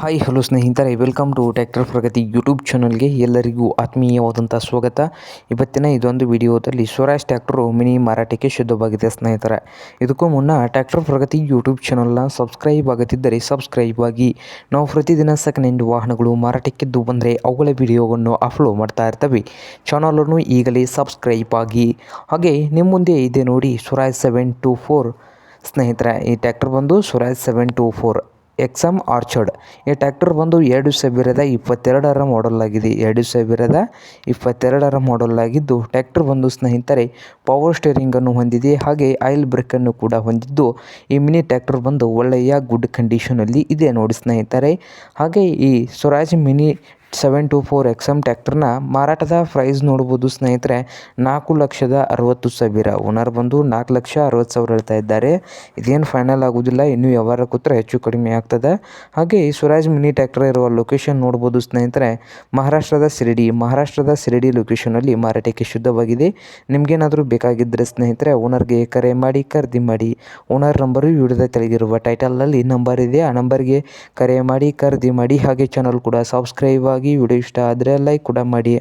Hi hello ಸ್ನೇಹಿತರೆ, welcome to tractor Pragati YouTube ಚಾನಲ್ಗೆ ಎಲ್ಲರಿಗೂ ಆತ್ಮೀಯವಾದಂಥ ಸ್ವಾಗತ. ಇವತ್ತಿನ ಇದೊಂದು ವಿಡಿಯೋದಲ್ಲಿ ಸ್ವರಾಜ್ ಟ್ರ್ಯಾಕ್ಟರು ಮಿನಿ ಮಾರಾಟಕ್ಕೆ ಶುದ್ಧವಾಗಿದೆ ಸ್ನೇಹಿತರೆ. ಇದಕ್ಕೂ ಮುನ್ನ ಟ್ರ್ಯಾಕ್ಟರ್ ಪ್ರಗತಿ ಯೂಟ್ಯೂಬ್ ಚಾನಲ್ನ ಸಬ್ಸ್ಕ್ರೈಬ್ ಆಗುತ್ತಿದ್ದರೆ ಸಬ್ಸ್ಕ್ರೈಬ್ ಆಗಿ. ನಾವು ಪ್ರತಿದಿನ ಸೆಕೆಂಡ್ ಹ್ಯಾಂಡ್ ವಾಹನಗಳು ಮಾರಾಟಕ್ಕೆದ್ದು ಬಂದರೆ ಅವುಗಳ ವಿಡಿಯೋವನ್ನು ಅಪ್ಲೋಡ್ ಮಾಡ್ತಾ ಇರ್ತವೆ. ಚಾನಲನ್ನು ಈಗಲೇ ಸಬ್ಸ್ಕ್ರೈಬ್ ಆಗಿ. ಹಾಗೆ ನಿಮ್ಮ ಮುಂದೆ ಇದೆ ನೋಡಿ ಸ್ವರಾಜ್ 724 ಸ್ನೇಹಿತರೆ. ಈ ಟ್ರ್ಯಾಕ್ಟರ್ ಬಂದು ಸ್ವರಾಜ್ 724 ಎಕ್ಸಮ್ ಆರ್ಚರ್ಡ್. ಈ ಟ್ರ್ಯಾಕ್ಟರ್ ಬಂದು 2022ರ ಮಾಡೆಲ್ ಆಗಿದೆ. 2022ರ ಮಾಡೆಲ್ ಆಗಿದ್ದು ಟ್ರ್ಯಾಕ್ಟರ್ ಬಂದು ಸ್ನೇಹಿತರೆ ಪವರ್ ಸ್ಟೇರಿಂಗನ್ನು ಹೊಂದಿದೆ. ಹಾಗೆ ಆಯಿಲ್ ಬ್ರೇಕನ್ನು ಕೂಡ ಹೊಂದಿದ್ದು ಈ ಮಿನಿ ಟ್ರ್ಯಾಕ್ಟರ್ ಬಂದು ಒಳ್ಳೆಯ ಗುಡ್ ಕಂಡೀಷನಲ್ಲಿ ಇದೆ ನೋಡಿ ಸ್ನೇಹಿತರೆ. ಹಾಗೆ ಈ ಸ್ವರಾಜ್ ಮಿನಿ 724 ಎಕ್ಸಮ್ ಟ್ರ್ಯಾಕ್ಟರ್ನ ಮಾರಾಟದ ಪ್ರೈಸ್ ನೋಡ್ಬೋದು ಸ್ನೇಹಿತರೆ. 4,60,000. ಓನರ್ ಬಂದು 4,60,000 ಹೇಳ್ತಾ ಇದ್ದಾರೆ. ಇದೇನು ಫೈನಲ್ ಆಗೋದಿಲ್ಲ, ಇನ್ನೂ ವ್ಯವಹಾರ ಕೂತ್ರೆ ಹೆಚ್ಚು ಕಡಿಮೆ ಆಗ್ತದೆ. ಹಾಗೆ ಈ ಸ್ವರಾಜ್ ಮಿನಿ ಟ್ರ್ಯಾಕ್ಟರ್ ಇರುವ ಲೊಕೇಶನ್ ನೋಡ್ಬೋದು ಸ್ನೇಹಿತರೆ. ಮಹಾರಾಷ್ಟ್ರದ ಶಿರಡಿ ಲೊಕೇಶನಲ್ಲಿ ಮಾರಾಟಕ್ಕೆ ಶುದ್ಧವಾಗಿದೆ. ನಿಮಗೇನಾದರೂ ಬೇಕಾಗಿದ್ದರೆ ಸ್ನೇಹಿತರೆ ಓನರ್ಗೆ ಕರೆ ಮಾಡಿ ಖರೀದಿ ಮಾಡಿ. ಓನರ್ ನಂಬರು ವಿಡಿಯೋದ ತೆಳಗಿರುವ ಟೈಟಲ್ನಲ್ಲಿ ನಂಬರ್ ಇದೆ. ಆ ನಂಬರ್ಗೆ ಕರೆ ಮಾಡಿ ಖರೀದಿ ಮಾಡಿ. ಹಾಗೆ ಚಾನಲ್ ಕೂಡ ಸಬ್ಸ್ಕ್ರೈಬ್ ಆಗಿ. ವಿಡಿಯೋ ಇಷ್ಟ ಆದರೆ ಲೈಕ್ ಕೂಡ ಮಾಡಿ.